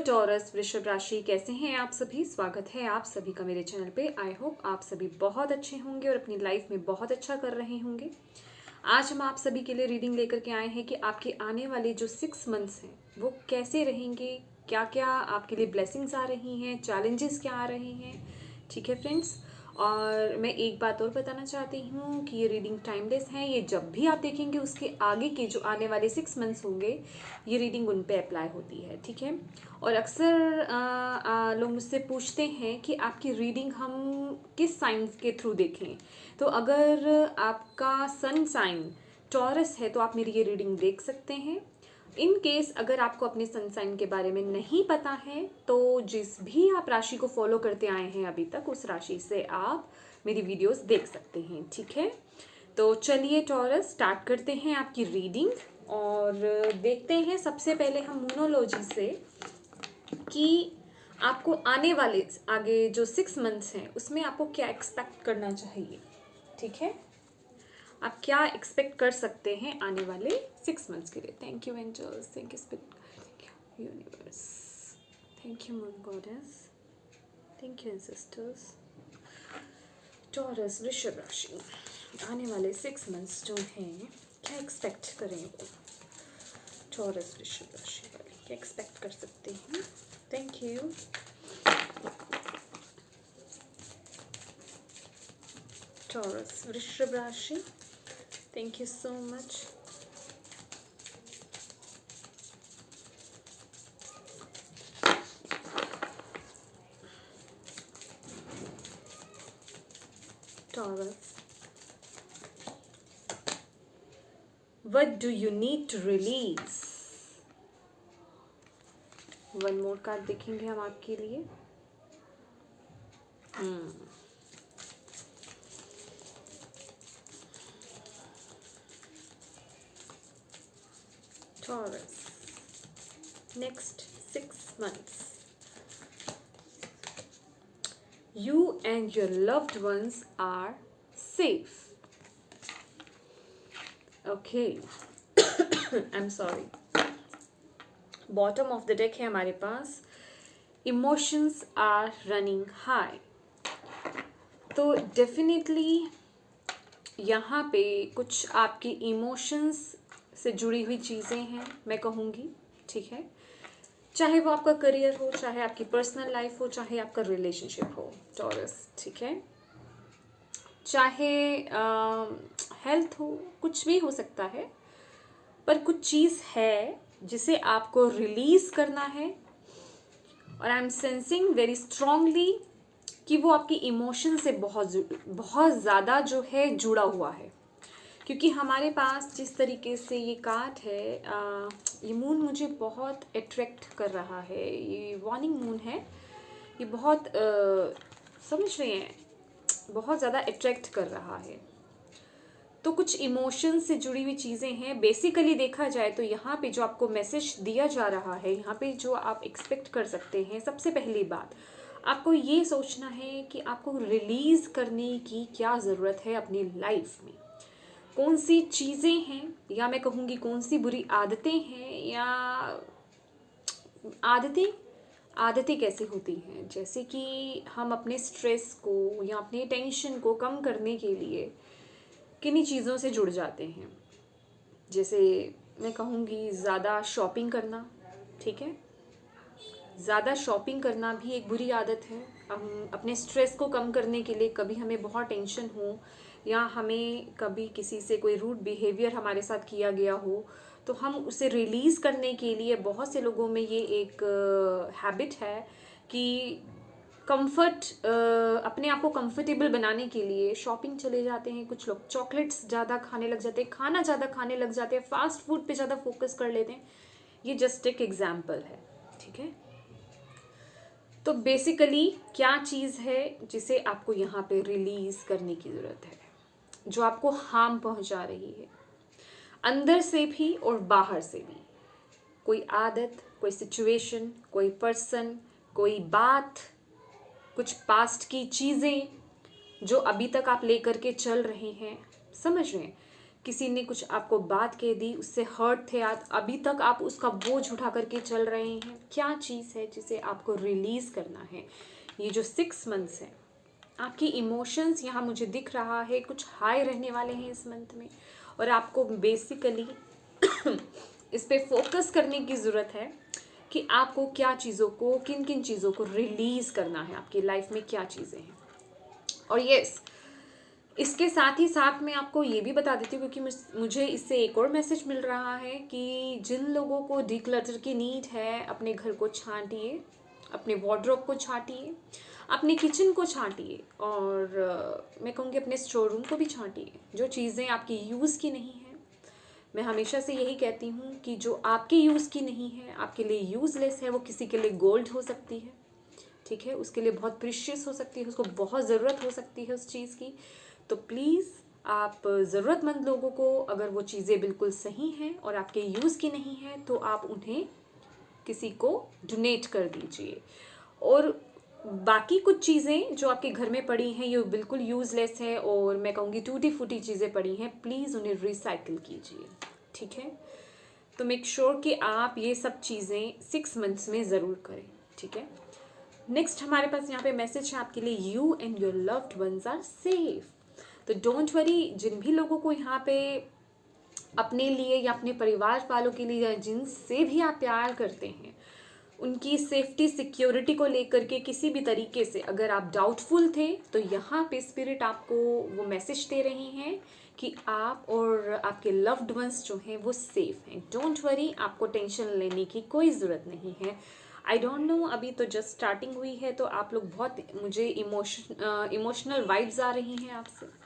Taurus वृषभ राशि, कैसे हैं आप सभी। स्वागत है आप सभी का मेरे चैनल पे। आई होप आप सभी बहुत अच्छे होंगे और अपनी लाइफ में बहुत अच्छा कर रहे होंगे। आज हम आप सभी के लिए रीडिंग लेकर के आए हैं कि आपके आने वाले जो 6 मंथ्स हैं वो कैसे रहेंगे, क्या क्या आपके लिए ब्लेसिंग्स आ रही हैं, चैलेंजेस क्या आ रहे हैं। ठीक है फ्रेंड्स, और मैं एक बात और बताना चाहती हूँ कि ये रीडिंग टाइमलेस है। ये जब भी आप देखेंगे उसके आगे के जो आने वाले 6 मंथ्स होंगे ये रीडिंग उन पे अप्लाई होती है। ठीक है, और अक्सर लोग मुझसे पूछते हैं कि आपकी रीडिंग हम किस साइन के थ्रू देखें। तो अगर आपका सन साइन टॉरस है तो आप मेरी ये रीडिंग देख सकते हैं। इन केस अगर आपको अपने सन साइन के बारे में नहीं पता है तो जिस भी आप राशि को फॉलो करते आए हैं अभी तक उस राशि से आप मेरी वीडियोस देख सकते हैं। ठीक है, तो चलिए टॉरस स्टार्ट करते हैं आपकी रीडिंग और देखते हैं सबसे पहले हम मोनोलॉजी से कि आपको आने वाले आगे जो 6 मंथ्स हैं उसमें आपको क्या एक्सपेक्ट करना चाहिए। ठीक है, आप क्या एक्सपेक्ट कर सकते हैं आने वाले 6 मंथ्स के लिए। Thank you angels, thank you spirit, thank you universe, thank you moon goddess, thank you ancestors. Taurus वृषभ राशि आने वाले 6 मंथ्स जो हैं क्या एक्सपेक्ट करें वो। टॉरस वृषभ राशि वाले क्या एक्सपेक्ट कर सकते हैं। Thank you. टॉरस वृषभ राशि, thank you so much. Taurus, what do you need to release? One more card देखेंगे हम आपके लिए। Taurus, next 6 months you and your loved ones are safe. Okay. I'm sorry. Bottom of the deck है हमारे पास। Emotions are running high. तो definitely यहाँ पे कुछ आपकी इमोशंस से जुड़ी हुई चीज़ें हैं मैं कहूँगी। ठीक है, चाहे वो आपका करियर हो, चाहे आपकी पर्सनल लाइफ हो, चाहे आपका रिलेशनशिप हो टॉरस। ठीक है, चाहे हेल्थ हो, कुछ भी हो सकता है, पर कुछ चीज़ है जिसे आपको रिलीज करना है। और I am sensing very strongly कि वो आपकी इमोशन से बहुत ज़्यादा जो है जुड़ा हुआ है। क्योंकि हमारे पास जिस तरीके से ये कार्ड है, ये मून मुझे बहुत अट्रैक्ट कर रहा है। ये वार्निंग मून है, ये बहुत समझ रहे हैं, बहुत ज़्यादा अट्रैक्ट कर रहा है। तो कुछ इमोशन से जुड़ी हुई चीज़ें हैं। बेसिकली देखा जाए तो यहाँ पे जो आपको मैसेज दिया जा रहा है, यहाँ पे जो आप एक्सपेक्ट कर सकते हैं, सबसे पहली बात आपको ये सोचना है कि आपको रिलीज़ करने की क्या ज़रूरत है अपनी लाइफ में। कौन सी चीज़ें हैं, या मैं कहूँगी कौन सी बुरी आदतें हैं, या आदतें कैसे होती हैं। जैसे कि हम अपने स्ट्रेस को या अपने टेंशन को कम करने के लिए किन्हीं चीज़ों से जुड़ जाते हैं। जैसे मैं कहूँगी ज़्यादा शॉपिंग करना। ठीक है, ज़्यादा शॉपिंग करना भी एक बुरी आदत है। हम अपने स्ट्रेस को कम करने के लिए, कभी हमें बहुत टेंशन हो या हमें कभी किसी से कोई रूड बिहेवियर हमारे साथ किया गया हो, तो हम उसे रिलीज़ करने के लिए बहुत से लोगों में ये एक हैबिट है कि कंफर्ट, अपने आप को कंफर्टेबल बनाने के लिए शॉपिंग चले जाते हैं। कुछ लोग चॉकलेट्स ज़्यादा खाने लग जाते हैं, खाना ज़्यादा खाने लग जाते हैं, फास्ट फूड पे ज़्यादा फोकस कर लेते हैं। ये जस्ट एक एग्जाम्पल है। ठीक है, तो बेसिकली क्या चीज़ है जिसे आपको यहाँ पे रिलीज़ करने की ज़रूरत है, जो आपको हार्म पहुँचा रही है, अंदर से भी और बाहर से भी। कोई आदत, कोई सिचुएशन, कोई पर्सन, कोई बात, कुछ पास्ट की चीज़ें जो अभी तक आप लेकर के चल रहे हैं। समझ रहे हैं, किसी ने कुछ आपको बात कह दी, उससे हर्ट थे आप, अभी तक आप उसका बोझ उठा करके चल रहे हैं। क्या चीज़ है जिसे आपको रिलीज़ करना है? ये जो 6 मंथ्स हैं, आपकी इमोशंस यहाँ मुझे दिख रहा है कुछ हाई रहने वाले हैं इस मंथ में, और आपको बेसिकली इस पे फोकस करने की ज़रूरत है कि आपको क्या चीज़ों को, किन किन चीज़ों को रिलीज़ करना है, आपकी लाइफ में क्या चीज़ें हैं। और यस, इसके साथ ही साथ मैं आपको ये भी बता देती हूँ, क्योंकि मुझे इससे एक और मैसेज मिल रहा है कि जिन लोगों को डिक्लटर की नीड है, अपने घर को छांटिए, अपने वार्डरोब को छांटिए, अपने किचन को छांटिए, और मैं कहूँगी अपने स्टोर रूम को भी छांटिए। जो चीज़ें आपकी यूज़ की नहीं है, मैं हमेशा से यही कहती हूँ कि जो आपके यूज़ की नहीं है, आपके लिए यूज़लेस है, वो किसी के लिए गोल्ड हो सकती है, ठीक है, उसके लिए बहुत प्रीशियस हो सकती है, उसको बहुत ज़रूरत हो सकती है उस चीज़ की। तो प्लीज़ आप ज़रूरतमंद लोगों को, अगर वो चीज़ें बिल्कुल सही हैं और आपके यूज़ की नहीं है, तो आप उन्हें किसी को डोनेट कर दीजिए। और बाकी कुछ चीज़ें जो आपके घर में पड़ी हैं, ये बिल्कुल यूज़लेस है और मैं कहूँगी टूटी फूटी चीज़ें पड़ी हैं, प्लीज़ उन्हें रिसाइकिल कीजिए, ठीक है। तो मेक श्योर कि आप ये सब चीज़ें 6 मंथ्स में ज़रूर करें, ठीक है। नेक्स्ट हमारे पास यहाँ पे मैसेज है आपके लिए, you and your loved ones are safe. तो डोंट वरी, जिन भी लोगों को यहाँ पे अपने लिए या अपने परिवार वालों के लिए या जिनसे भी आप प्यार करते हैं, उनकी सेफ्टी सिक्योरिटी को लेकर के किसी भी तरीके से अगर आप डाउटफुल थे, तो यहाँ पे स्पिरिट आपको वो मैसेज दे रही हैं कि आप और आपके लव्ड वंस जो हैं वो सेफ हैं। डोंट वरी, आपको टेंशन लेने की कोई ज़रूरत नहीं है। आई डोंट नो, अभी तो जस्ट स्टार्टिंग हुई है, तो आप लोग बहुत, मुझे इमोशनल वाइब्स आ रही हैं आपसे,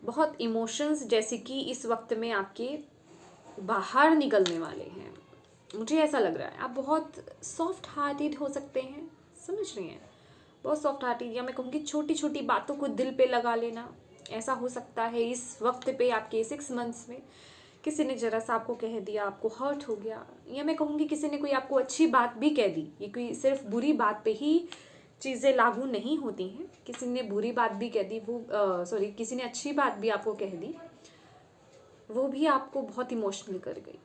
बहुत इमोशंस जैसे कि इस वक्त में आपके बाहर निकलने वाले हैं। मुझे ऐसा लग रहा है आप बहुत सॉफ्ट हार्टेड हो सकते हैं, समझ रही हैं, बहुत सॉफ्ट हार्टेड, या मैं कहूँगी छोटी छोटी बातों को दिल पे लगा लेना, ऐसा हो सकता है इस वक्त पे आपके 6 मंथ्स में। किसी ने जरा सा आपको कह दिया, आपको हर्ट हो गया, या मैं कहूँगी किसी ने कोई आपको अच्छी बात भी कह दी। ये कोई सिर्फ बुरी बात पे ही चीज़ें लागू नहीं होती हैं, किसी ने बुरी बात भी कह दी, वो सॉरी, किसी ने अच्छी बात भी आपको कह दी, वो भी आपको बहुत इमोशनल कर गई।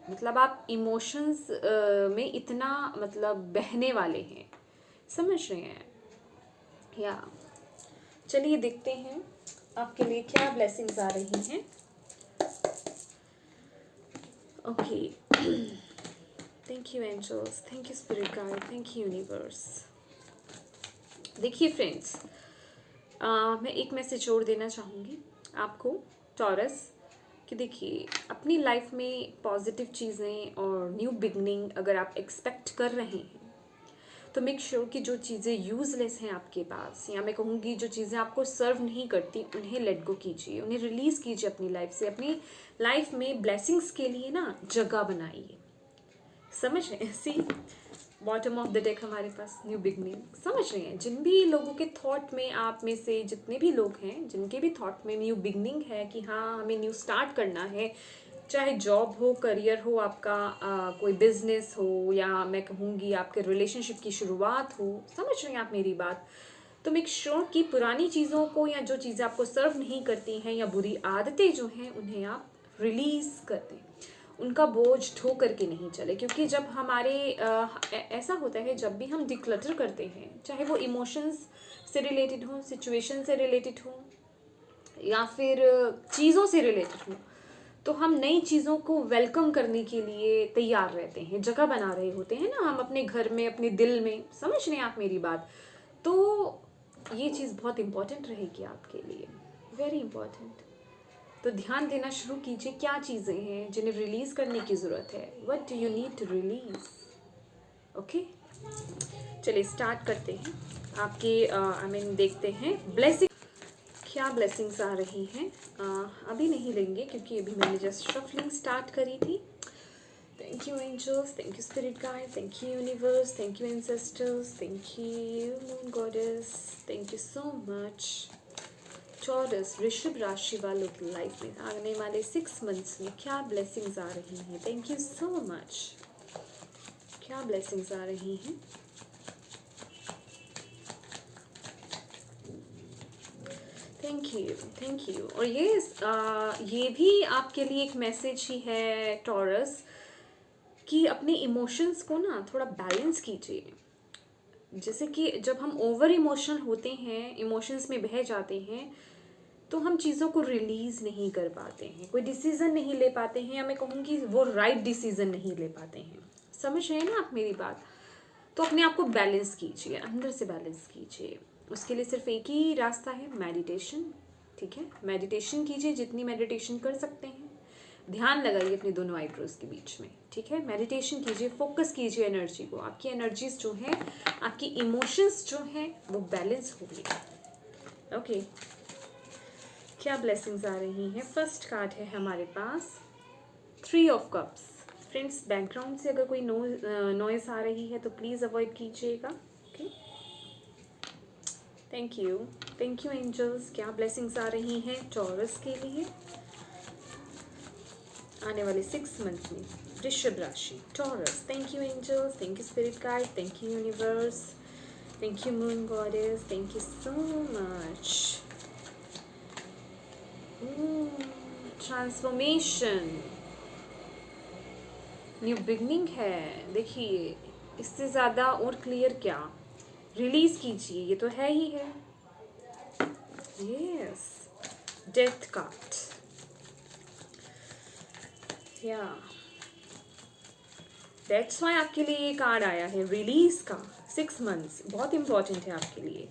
मतलब आप इमोशंस में इतना मतलब बहने वाले हैं, समझ रहे हैं। या चलिए देखते हैं आपके लिए क्या ब्लेसिंग्स आ रही हैं। Okay, thank you angels, thank you spirit guide, thank you universe. देखिए फ्रेंड्स, मैं एक मैसेज जोड़ देना चाहूँगी आपको टॉरस, कि देखिए अपनी लाइफ में पॉजिटिव चीज़ें और न्यू बिगनिंग अगर आप एक्सपेक्ट कर रहे हैं, तो मेक श्योर कि जो चीज़ें यूज़लेस हैं आपके पास, या मैं कहूँगी जो चीज़ें आपको सर्व नहीं करती, उन्हें लेट गो कीजिए, उन्हें रिलीज़ कीजिए अपनी लाइफ से। अपनी लाइफ में ब्लेसिंग्स के लिए ना जगह बनाइए, समझ रहे हैं। सी बॉटम ऑफ द डेक हमारे पास न्यू बिगनिंग, समझ रहे हैं। जिन भी लोगों के थॉट में, आप में से जितने भी लोग हैं जिनके भी थॉट में न्यू बिगनिंग है कि हाँ हमें न्यू स्टार्ट करना है, चाहे जॉब हो, करियर हो आपका, कोई बिजनेस हो, या मैं कहूँगी आपके रिलेशनशिप की शुरुआत हो, समझ रहे हैं आप मेरी बात। तो मेक श्योर कि पुरानी चीज़ों को, या जो चीज़ें आपको सर्व नहीं करती हैं, या बुरी आदतें जो हैं, उन्हें आप रिलीज़ कर दें, उनका बोझ ढो करके नहीं चले। क्योंकि जब हमारे ऐसा होता है, जब भी हम डिक्लटर करते हैं, चाहे वो इमोशंस से रिलेटेड हो, सिचुएशन से रिलेटेड हो, या फिर चीज़ों से रिलेटेड हो, तो हम नई चीज़ों को वेलकम करने के लिए तैयार रहते हैं, जगह बना रहे होते हैं ना हम अपने घर में, अपने दिल में, समझ रहे हैं आप मेरी बात। तो ये चीज़ बहुत इम्पोर्टेंट रहेगी आपके लिए, वेरी इम्पोर्टेंट। तो ध्यान देना शुरू कीजिए, क्या चीज़ें हैं जिन्हें रिलीज़ करने की ज़रूरत है, what do you need to release. Okay, चलिए स्टार्ट करते हैं आपके देखते हैं ब्लेसिंग, क्या ब्लेसिंग्स आ रही हैं। अभी नहीं लेंगे क्योंकि अभी मैंने जस्ट शफलिंग स्टार्ट करी थी। Thank you angels, thank you spirit guide, thank you universe, thank you ancestors, thank you moon goddess, thank you so much. Taurus, वृषभ राशि वालों की लाइफ में आने वाले 6 मंथ्स में क्या ब्लेसिंग्स आ रही हैं। Thank you so much. क्या ब्लेसिंग्स आ रही हैं। Thank you. और ये भी आपके लिए एक मैसेज ही है टॉरस, कि अपने इमोशंस को ना थोड़ा बैलेंस कीजिए। जैसे कि जब हम ओवर इमोशनल होते हैं, इमोशंस में बह जाते हैं, तो हम चीज़ों को रिलीज़ नहीं कर पाते हैं, कोई डिसीज़न नहीं ले पाते हैं, या मैं कहूँगी वो राइट डिसीज़न नहीं ले पाते हैं। समझ रहे हैं ना आप मेरी बात? तो अपने आप को बैलेंस कीजिए, अंदर से बैलेंस कीजिए। उसके लिए सिर्फ एक ही रास्ता है, मेडिटेशन। ठीक है, मेडिटेशन कीजिए, जितनी मेडिटेशन कर सकते हैं। ध्यान लगाइए अपने दोनों आईब्रोज के बीच में। ठीक है, मेडिटेशन कीजिए, फोकस कीजिए एनर्जी को। आपकी एनर्जीज जो हैं, आपकी इमोशंस जो हैं, वो बैलेंस होगी। ओके, क्या ब्लेसिंग्स आ रही हैं? फर्स्ट कार्ड है हमारे पास 3 ऑफ कप्स। फ्रेंड्स, बैकग्राउंड से अगर कोई नॉइस आ रही है तो प्लीज़ अवॉइड कीजिएगा। Okay, thank you angels. क्या ब्लेसिंग्स आ रही हैं टॉरस के लिए आने वाले 6 मंथ में? वृषभ राशि, Taurus. Thank you angels, thank you spirit guide, thank you universe, thank you moon goddess, thank you so much. Transformation, new beginning है। देखिए, इससे ज़्यादा और क्लियर क्या? रिलीज कीजिए, ये तो है ही है। यस, डेथ कार्ड, या दैट्स वाई आपके लिए ये कार्ड आया है, रिलीज का। 6 मंथ्स बहुत इंपॉर्टेंट है आपके लिए।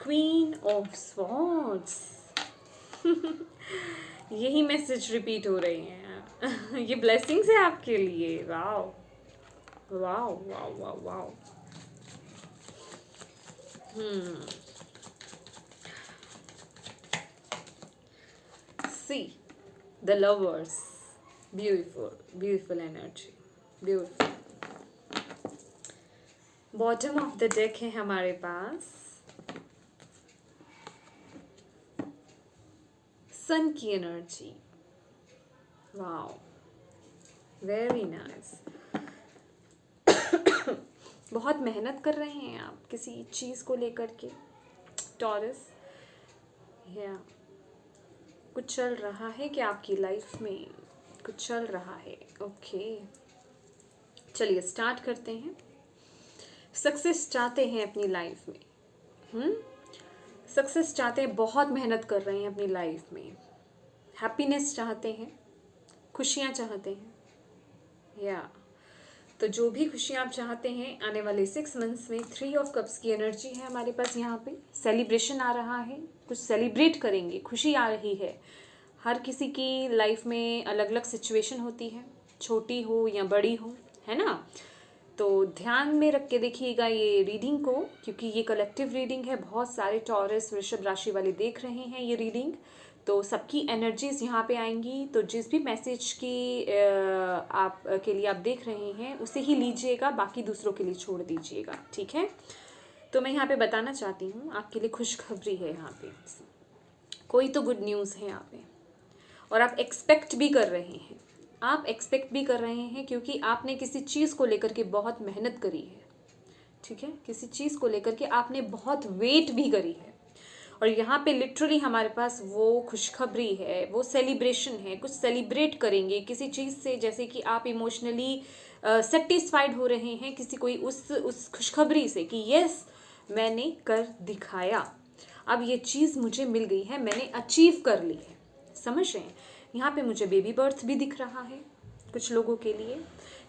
क्वीन ऑफ स्वॉर्ड्स यही मैसेज रिपीट हो रहे हैं ये ब्लेसिंग्स है आपके लिए। Wow wow wow wow wow. See the lovers, beautiful energy, beautiful. Bottom of the deck है हमारे पास सन की एनर्जी। Wow, very nice. बहुत मेहनत कर रहे हैं आप किसी चीज़ को लेकर के टॉरस, या कुछ चल रहा है कि आपकी लाइफ में कुछ चल रहा है। ओके, चलिए स्टार्ट करते हैं। सक्सेस चाहते हैं अपनी लाइफ में, सक्सेस चाहते हैं, बहुत मेहनत कर रहे हैं अपनी लाइफ में, हैप्पीनेस चाहते हैं, खुशियाँ चाहते हैं, या तो जो भी खुशियाँ आप चाहते हैं आने वाले 6 मंथ्स में 3 ऑफ कप्स की एनर्जी है हमारे पास। यहाँ पे सेलिब्रेशन आ रहा है, कुछ सेलिब्रेट करेंगे, खुशी आ रही है। हर किसी की लाइफ में अलग अलग सिचुएशन होती है, छोटी हो या बड़ी हो, है ना? तो ध्यान में रख के देखिएगा ये रीडिंग को, क्योंकि ये कलेक्टिव रीडिंग है। बहुत सारे टॉरस वृषभ राशि वाले देख रहे हैं ये रीडिंग, तो सबकी एनर्जीज यहाँ पे आएंगी। तो जिस भी मैसेज की आप के लिए आप देख रहे हैं उसे ही लीजिएगा, बाकी दूसरों के लिए छोड़ दीजिएगा। ठीक है, तो मैं यहाँ पे बताना चाहती हूँ आपके लिए खुशखबरी है। यहाँ पे कोई तो गुड न्यूज़ है यहाँ पे, और आप एक्सपेक्ट भी कर रहे हैं, क्योंकि आपने किसी चीज़ को लेकर के बहुत मेहनत करी है। ठीक है, किसी चीज़ को लेकर के आपने बहुत वेट भी करी है, और यहाँ पे लिटरली हमारे पास वो खुशखबरी है, वो सेलिब्रेशन है। कुछ सेलिब्रेट करेंगे किसी चीज़ से, जैसे कि आप इमोशनली सेटिस्फाइड हो रहे हैं किसी कोई उस खुशखबरी से कि यस मैंने कर दिखाया, अब ये चीज़ मुझे मिल गई है, मैंने अचीव कर ली है। समझ रहे हैं? यहाँ पे मुझे बेबी बर्थ भी दिख रहा है कुछ लोगों के लिए,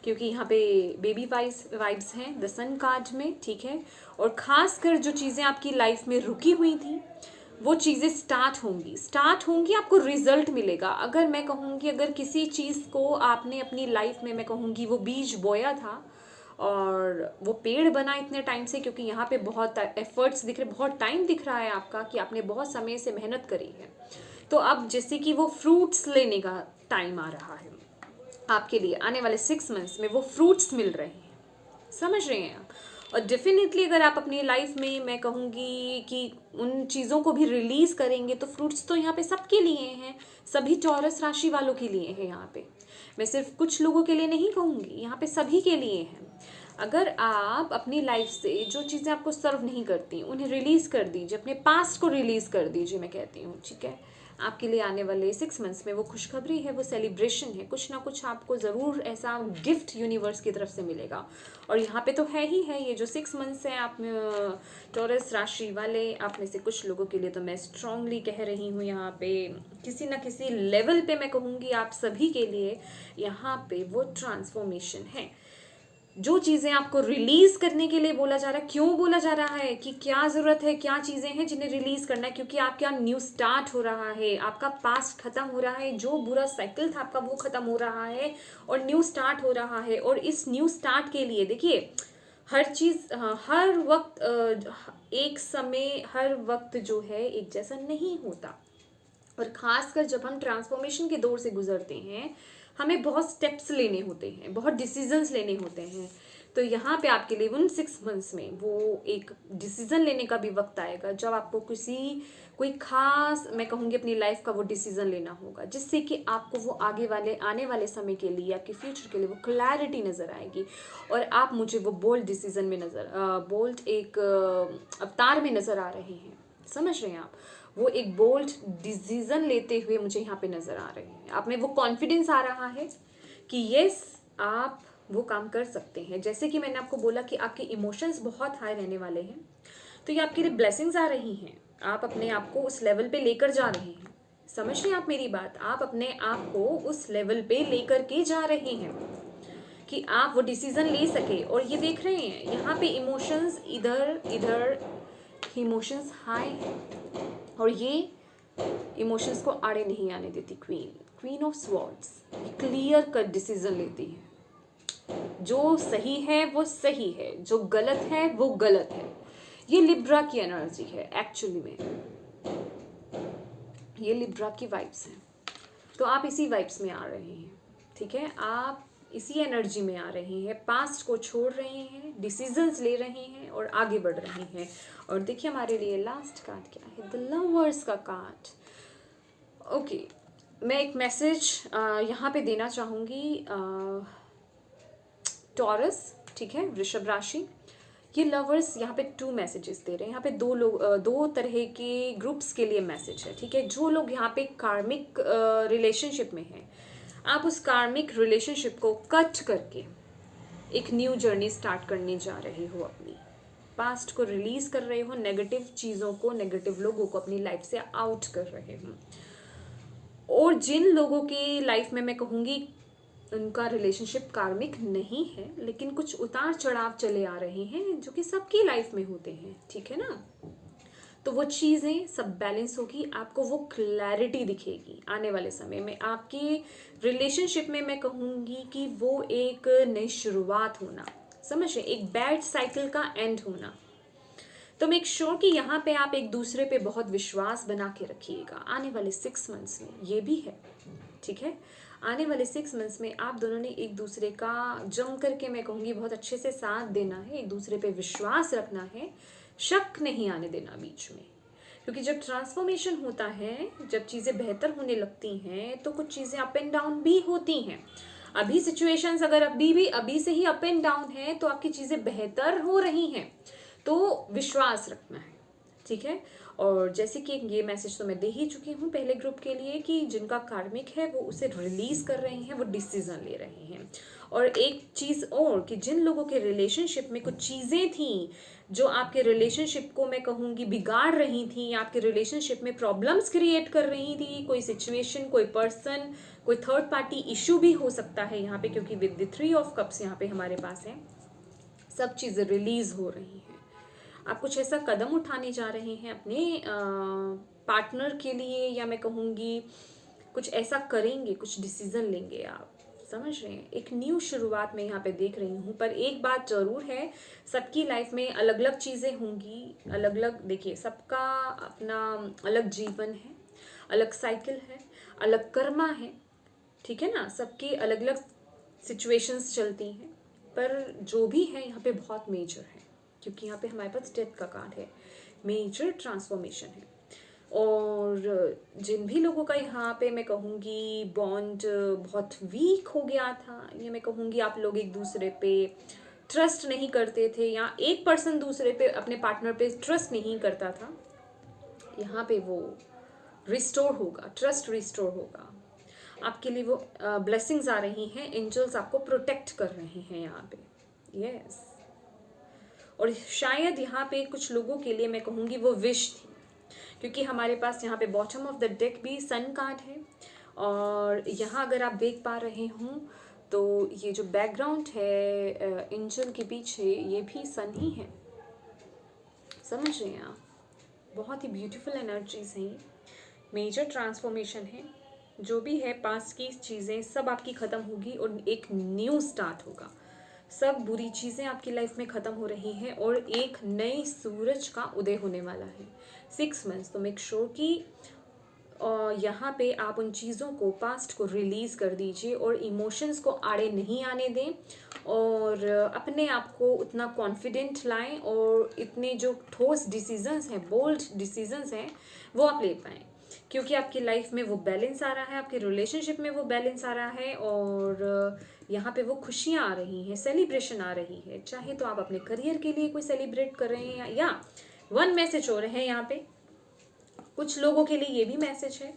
क्योंकि यहाँ पे बेबी वाइब्स हैं द सन कार्ड में। ठीक है, और ख़ासकर जो चीज़ें आपकी लाइफ में रुकी हुई थी वो चीज़ें स्टार्ट होंगी, आपको रिजल्ट मिलेगा। अगर मैं कहूँगी, अगर किसी चीज़ को आपने अपनी लाइफ में, मैं कहूँगी, वो बीज बोया था और वो पेड़ बना इतने टाइम से, क्योंकि यहाँ पे बहुत एफर्ट्स दिख रहे, बहुत टाइम दिख रहा है आपका कि आपने बहुत समय से मेहनत करी है, तो अब जैसे कि वो फ्रूट्स लेने का टाइम आ रहा है आपके लिए। आने वाले 6 मंथ्स में वो फ्रूट्स मिल रहे हैं। समझ रहे हैं आप? और डेफिनेटली अगर आप अपनी लाइफ में, मैं कहूँगी कि उन चीज़ों को भी रिलीज़ करेंगे, तो फ्रूट्स तो यहाँ पे सबके लिए हैं, सभी टॉरस राशि वालों के लिए हैं। यहाँ पे मैं सिर्फ कुछ लोगों के लिए नहीं कहूँगी, यहाँ पे सभी के लिए हैं। अगर आप अपनी लाइफ से जो चीज़ें आपको सर्व नहीं करती उन्हें रिलीज़ कर दीजिए, अपने पास्ट को रिलीज़ कर दीजिए, मैं कहती हूँ, ठीक है। आपके लिए आने वाले 6 मंथ्स में वो खुशखबरी है, वो सेलिब्रेशन है, कुछ ना कुछ आपको ज़रूर ऐसा गिफ्ट यूनिवर्स की तरफ से मिलेगा। और यहाँ पे तो है ही है, ये जो 6 मंथ्स है आप टॉरस राशि वाले, आप में से कुछ लोगों के लिए तो मैं स्ट्रांगली कह रही हूँ, यहाँ पे किसी ना किसी लेवल पे मैं कहूँगी आप सभी के लिए यहाँ पे वो ट्रांसफॉर्मेशन है। जो चीज़ें आपको रिलीज करने के लिए बोला जा रहा है, क्यों बोला जा रहा है कि क्या ज़रूरत है, क्या चीज़ें हैं जिन्हें रिलीज करना है, क्योंकि आपका न्यू स्टार्ट हो रहा है, आपका पास्ट खत्म हो रहा है, जो बुरा साइकिल था आपका वो खत्म हो रहा है और न्यू स्टार्ट हो रहा है। और इस न्यू स्टार्ट के लिए देखिए, हर चीज़ हर वक्त एक समय हर वक्त जो है एक जैसा नहीं होता। और ख़ासकर जब हम ट्रांसफॉर्मेशन के दौर से गुजरते हैं, हमें बहुत स्टेप्स लेने होते हैं, बहुत डिसीजंस लेने होते हैं। तो यहाँ पे आपके लिए उन 6 मंथ्स में वो एक डिसीजन लेने का भी वक्त आएगा जब आपको कोई खास, मैं कहूँगी, अपनी लाइफ का वो डिसीजन लेना होगा, जिससे कि आपको वो आने वाले समय के लिए, आपके फ्यूचर के लिए वो क्लैरिटी नज़र आएगी और आप मुझे वो बोल्ड डिसीजन में बोल्ड एक अवतार में नज़र आ रहे हैं। समझ रहे हैं आप? वो एक बोल्ड डिसीजन लेते हुए मुझे यहाँ पे नज़र आ रहे हैं। आप में वो कॉन्फिडेंस आ रहा है कि यस, आप वो काम कर सकते हैं। जैसे कि मैंने आपको बोला कि आपके इमोशंस बहुत हाई रहने वाले हैं, तो ये आपके लिए ब्लेसिंग्स आ रही हैं। आप अपने आप को उस लेवल पे लेकर जा रहे हैं। समझ रहे हैं आप मेरी बात? आप अपने आप को उस लेवल पे लेकर के जा रहे हैं कि आप वो डिसीजन ले सके। और ये देख रहे हैं यहाँ पे इमोशंस इधर इधर, इमोशंस हाई हैं और ये इमोशंस को आड़े नहीं आने देती। Queen of swords clear cut decision लेती है। जो सही है वो सही है, जो गलत है वो गलत है। ये लिब्रा की एनर्जी है एक्चुअली में, ये लिब्रा की वाइब्स हैं। तो आप इसी वाइब्स में आ रहे हैं, ठीक है। आप इसी एनर्जी में आ रहे हैं, पास्ट को छोड़ रहे हैं, डिसीजंस ले रहे हैं और आगे बढ़ रहे हैं। और देखिए हमारे लिए लास्ट कार्ड क्या है, द लवर्स का कार्ड। ओके, मैं एक मैसेज यहाँ पे देना चाहूँगी टॉरस, ठीक है, वृषभ राशि। ये लवर्स यहाँ पे 2 मैसेजेस दे रहे हैं। यहाँ पे 2 लोग, 2 तरह के ग्रुप्स के लिए मैसेज है, ठीक है। जो लोग यहाँ पे कार्मिक रिलेशनशिप में हैं, आप उस कार्मिक रिलेशनशिप को कट करके एक न्यू जर्नी स्टार्ट करने जा रहे हो, अपनी पास्ट को रिलीज कर रहे हो, नेगेटिव चीज़ों को, नेगेटिव लोगों को अपनी लाइफ से आउट कर रहे हो। और जिन लोगों की लाइफ में मैं कहूँगी उनका रिलेशनशिप कार्मिक नहीं है, लेकिन कुछ उतार चढ़ाव चले आ रहे हैं जो कि सबकी लाइफ में होते हैं, ठीक है ना। तो वो चीज़ें सब बैलेंस होगी, आपको वो क्लैरिटी दिखेगी आने वाले समय में। आपकी रिलेशनशिप में मैं कहूँगी कि वो एक नई शुरुआत होना, समझे, एक बैड साइकिल का एंड होना। तो मेक श्योर कि यहाँ पे आप एक दूसरे पे बहुत विश्वास बना के रखिएगा आने वाले 6 मंथ्स में। ये भी है, ठीक है। आने वाले 6 मंथ्स में आप दोनों ने एक दूसरे का जम करके, मैं कहूँगी, बहुत अच्छे से साथ देना है, एक दूसरे पे विश्वास रखना है, शक नहीं आने देना बीच में। क्योंकि जब ट्रांसफॉर्मेशन होता है, जब चीज़ें बेहतर होने लगती हैं, तो कुछ चीज़ें अप एंड डाउन भी होती हैं। अभी सिचुएशंस अगर अभी से ही अप एंड डाउन है, तो आपकी चीज़ें बेहतर हो रही हैं, तो विश्वास रखना है, ठीक है। और जैसे कि ये मैसेज तो मैं दे ही चुकी हूँ पहले ग्रुप के लिए कि जिनका कार्मिक है वो उसे रिलीज कर रहे हैं, वो डिसीजन ले रहे हैं। और एक चीज़ और कि जिन लोगों के रिलेशनशिप में कुछ चीज़ें थी जो आपके रिलेशनशिप को, मैं कहूँगी, बिगाड़ रही थी, आपके रिलेशनशिप में प्रॉब्लम्स क्रिएट कर रही थी, कोई सिचुएशन, कोई पर्सन, कोई थर्ड पार्टी इशू भी हो सकता है यहाँ पे, क्योंकि विद द 3 ऑफ कप्स यहाँ पे हमारे पास है, सब चीज़ें रिलीज हो रही हैं। आप कुछ ऐसा कदम उठाने जा रहे हैं अपने पार्टनर के लिए, या मैं कहूँगी कुछ ऐसा करेंगे, कुछ डिसीजन लेंगे आप, समझ रहे हैं। एक न्यू शुरुआत मैं यहाँ पे देख रही हूँ। पर एक बात जरूर है, सबकी लाइफ में अलग अलग चीज़ें होंगी, अलग अलग, देखिए सबका अपना अलग जीवन है, अलग साइकिल है, अलग कर्मा है, ठीक है ना। सबकी अलग अलग सिचुएशंस चलती हैं, पर जो भी है यहाँ पे बहुत मेजर है, क्योंकि यहाँ पे हमारे पास डेथ का कार्ड है, मेजर ट्रांसफॉर्मेशन है। और जिन भी लोगों का यहाँ पे, मैं कहूँगी, बॉन्ड बहुत वीक हो गया था, या मैं कहूँगी आप लोग एक दूसरे पे ट्रस्ट नहीं करते थे, या एक पर्सन दूसरे पे, अपने पार्टनर पे ट्रस्ट नहीं करता था, यहाँ पे वो रिस्टोर होगा, ट्रस्ट रिस्टोर होगा। आपके लिए वो ब्लेसिंग्स आ रही हैं, एंजल्स आपको प्रोटेक्ट कर रहे हैं यहाँ पे। यस और शायद यहाँ पे कुछ लोगों के लिए मैं कहूँगी वो विश थी, क्योंकि हमारे पास यहाँ पे बॉटम ऑफ द डेक भी सन कार्ड है, और यहाँ अगर आप देख पा रहे हों तो ये जो बैकग्राउंड है एंजल के पीछे, ये भी सन ही है। समझ रहे हैं आप? बहुत ही ब्यूटीफुल एनर्जीज हैं, मेजर ट्रांसफॉर्मेशन है। जो भी है पास्ट की चीज़ें सब आपकी ख़त्म होगी और एक न्यू स्टार्ट होगा। सब बुरी चीज़ें आपकी लाइफ में ख़त्म हो रही हैं और एक नए सूरज का उदय होने वाला है। 6 मंथ्स, तो मेक श्योर कि यहाँ पे आप उन चीज़ों को, पास्ट को रिलीज़ कर दीजिए और इमोशंस को आड़े नहीं आने दें, और अपने आप को उतना कॉन्फिडेंट लाएं और इतने जो ठोस डिसीजंस हैं, बोल्ड डिसीजंस हैं, वो आप ले पाएँ, क्योंकि आपकी लाइफ में वो बैलेंस आ रहा है, आपके रिलेशनशिप में वो बैलेंस आ रहा है, और यहाँ पे वो खुशियाँ आ रही हैं, सेलिब्रेशन आ रही है। चाहे तो आप अपने करियर के लिए कोई सेलिब्रेट कर रहे हैं, या वन मैसेज हो रहे हैं यहाँ पे कुछ लोगों के लिए, ये भी मैसेज है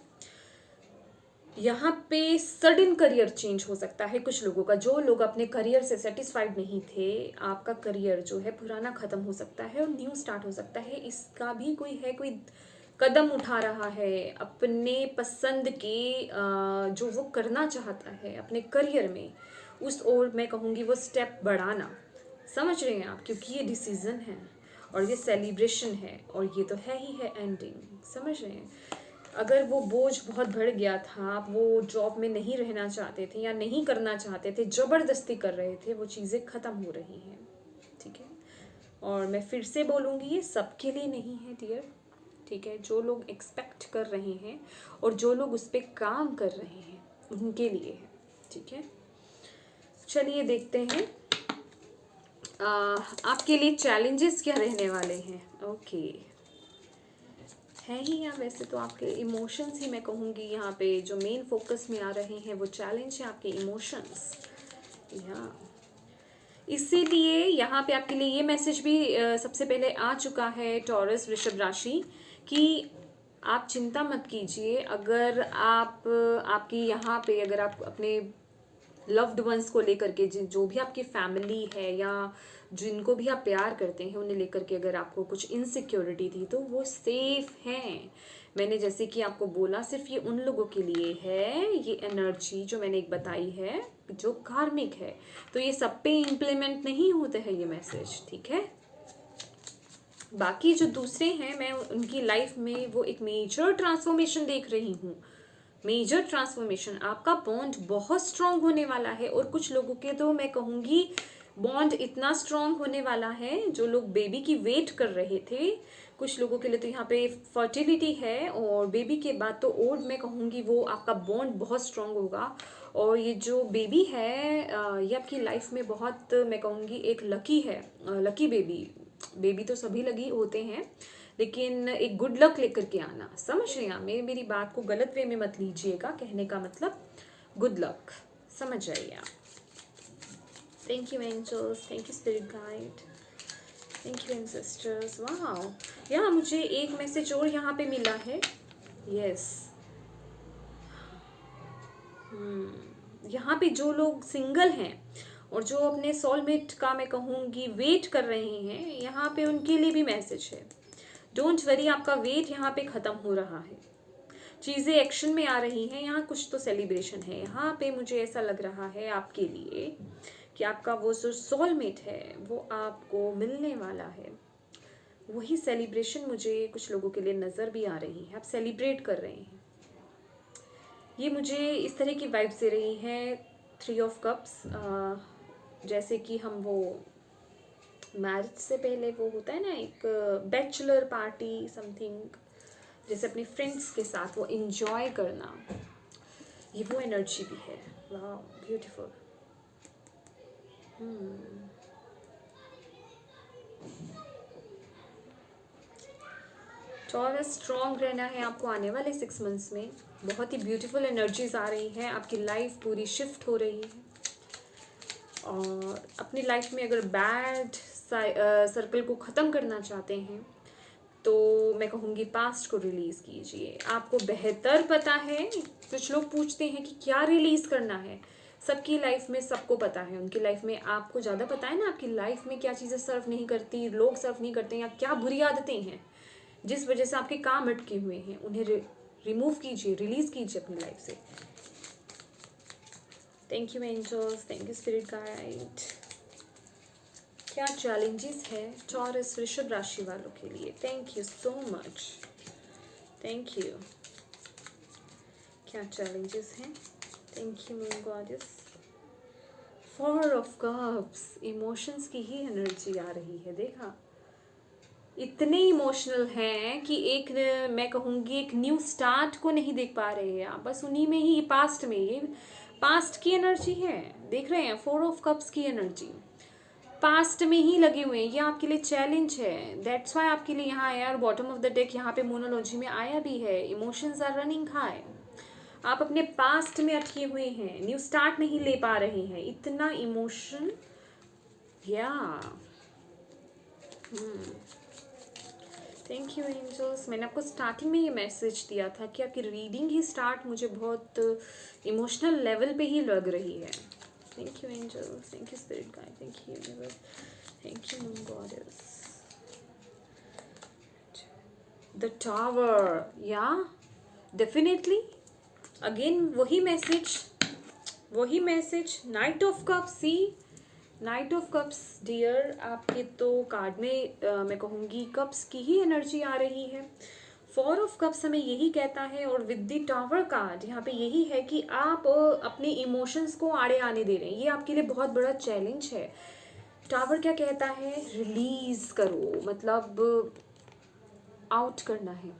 यहाँ पे सडन करियर चेंज हो सकता है कुछ लोगों का। जो लोग अपने करियर से सेटिस्फाइड नहीं थे, आपका करियर जो है पुराना ख़त्म हो सकता है और न्यू स्टार्ट हो सकता है। इसका भी कोई कदम उठा रहा है अपने पसंद के, जो वो करना चाहता है अपने करियर में, उस ओर मैं कहूँगी वो स्टेप बढ़ाना। समझ रहे हैं आप? क्योंकि ये डिसीज़न है और ये सेलिब्रेशन है और ये तो है ही है एंडिंग। समझ रहे हैं? अगर वो बोझ बहुत बढ़ गया था, आप वो जॉब में नहीं रहना चाहते थे या नहीं करना चाहते थे, ज़बरदस्ती कर रहे थे, वो चीज़ें ख़त्म हो रही हैं। ठीक है, और मैं फिर से बोलूँगी, ये सबके लिए नहीं है डियर। ठीक है, जो लोग एक्सपेक्ट कर रहे हैं और जो लोग उस पर काम कर रहे हैं, उनके लिए है। ठीक है, चलिए देखते हैं आपके लिए चैलेंजेस क्या रहने वाले हैं। ओके, है ही यहाँ वैसे तो आपके इमोशंस ही मैं कहूँगी यहाँ पे जो मेन फोकस में आ रहे हैं, वो चैलेंज है आपके इमोशंस। या इसीलिए यहाँ पे आपके लिए ये मैसेज भी सबसे पहले आ चुका है टॉरस वृषभ राशि, कि आप चिंता मत कीजिए। अगर आपकी यहाँ पे, अगर आप अपने लव्ड वंस को लेकर के, जो भी आपकी फैमिली है या जिनको भी आप प्यार करते हैं, उन्हें लेकर के अगर आपको कुछ इनसिक्योरिटी थी, तो वो सेफ हैं। मैंने जैसे कि आपको बोला, सिर्फ ये उन लोगों के लिए है, ये एनर्जी जो मैंने एक बताई है जो कार्मिक है, तो ये सब पे इम्प्लीमेंट नहीं होते हैं ये मैसेज। ठीक है, बाकी जो दूसरे हैं, मैं उनकी लाइफ में वो एक मेजर ट्रांसफॉर्मेशन देख रही हूँ। मेजर ट्रांसफॉर्मेशन, आपका बॉन्ड बहुत स्ट्रांग होने वाला है, और कुछ लोगों के तो मैं कहूँगी बॉन्ड इतना स्ट्रांग होने वाला है, जो लोग बेबी की वेट कर रहे थे, कुछ लोगों के लिए तो यहाँ पे फर्टिलिटी है, और बेबी के बाद तो और मैं कहूँगी वो आपका बॉन्ड बहुत स्ट्रांग होगा। और ये जो बेबी है ये आपकी लाइफ में बहुत, मैं कहूँगी एक लकी है, लकी बेबी तो सभी लगी होते हैं, लेकिन एक गुड लक लेकर के आना। समझ रहे हैं आप? मेरी बात को गलत वे में मत लीजिएगा, कहने का मतलब गुड लक, समझ जाइए आप। Thank you angels, thank you spirit guide, thank you ancestors. वाह, यहाँ मुझे एक मैसेज और यहाँ पे मिला है। यस, यहाँ पे जो लोग सिंगल हैं और जो अपने सोलमेट का मैं कहूँगी वेट कर रहे हैं, यहाँ पे उनके लिए भी मैसेज है। डोंट वरी, आपका वेट यहाँ पे ख़त्म हो रहा है, चीज़ें एक्शन में आ रही हैं। यहाँ कुछ तो सेलिब्रेशन है। यहाँ पे मुझे ऐसा लग रहा है आपके लिए कि आपका वो जो सोलमेट है वो आपको मिलने वाला है। वही सेलिब्रेशन मुझे कुछ लोगों के लिए नज़र भी आ रही है, आप सेलिब्रेट कर रहे हैं। ये मुझे इस तरह की वाइब्स दे रही हैं, 3 ऑफ कप्स, जैसे कि हम वो मैरिज से पहले वो होता है ना एक बैचलर पार्टी समथिंग, जैसे अपने फ्रेंड्स के साथ वो एंजॉय करना, ये वो एनर्जी भी है। वाह, ब्यूटीफुल। टॉरस, स्ट्रॉन्ग रहना है आपको आने वाले 6 मंथ्स में। बहुत ही ब्यूटीफुल एनर्जीज आ रही हैं, आपकी लाइफ पूरी शिफ्ट हो रही है, और अपनी लाइफ में अगर बैड सर्कल को ख़त्म करना चाहते हैं तो मैं कहूँगी पास्ट को रिलीज़ कीजिए। आपको बेहतर पता है। कुछ लोग पूछते हैं कि क्या रिलीज़ करना है। सबकी लाइफ में सबको पता है, उनकी लाइफ में आपको ज़्यादा पता है ना आपकी लाइफ में क्या चीज़ें सर्व नहीं करती, लोग सर्व नहीं करते, या क्या बुरी आदतें हैं जिस वजह से आपके काम अटके हुए हैं। उन्हें रिमूव कीजिए, रिलीज़ कीजिए अपनी लाइफ से। Thank you angels, thank you spirit guide. क्या चैलेंजेस है टॉरस वृषभ राशि वालों के लिए? Thank you so much, thank you. क्या चैलेंजेस हैं? Thank you moon goddess. 4 of cups, emotions की ही एनर्जी आ रही है। देखा, इतने इमोशनल हैं कि एक मैं कहूँगी एक न्यू स्टार्ट को नहीं देख पा रहे हैं आप, बस उन्हीं में ही पास्ट में, ये पास्ट की एनर्जी है। देख रहे हैं 4 ऑफ कप्स की एनर्जी पास्ट में ही लगे हुए हैं। ये आपके लिए चैलेंज है, दैट्स वाई आपके लिए यहाँ आया। और बॉटम ऑफ द डेक यहाँ पे मोनोलॉजी में आया भी है, इमोशंस आर रनिंग हाई। आप अपने पास्ट में अटके हुए हैं, न्यू स्टार्ट नहीं ले पा रहे हैं, इतना इमोशन। या थैंक यू एंजल्स। मैंने आपको स्टार्टिंग में ये मैसेज दिया था कि आपकी रीडिंग ही स्टार्ट मुझे बहुत इमोशनल लेवल पे ही लग रही है। Thank you angels, thank you spirit guide, thank you universe, thank you moon goddess. The tower, या डेफिनेटली अगेन वही message knight of cups. See, knight of cups dear, आपके तो कार्ड में मैं कहूँगी कप्स की ही एनर्जी आ रही है। 4 ऑफ कप्स हमें यही कहता है, और विद द टावर कार्ड यहाँ पे यही है कि आप अपने इमोशंस को आड़े आने दे रहे हैं। ये आपके लिए बहुत बड़ा चैलेंज है। टावर क्या कहता है? रिलीज करो, मतलब आउट करना है,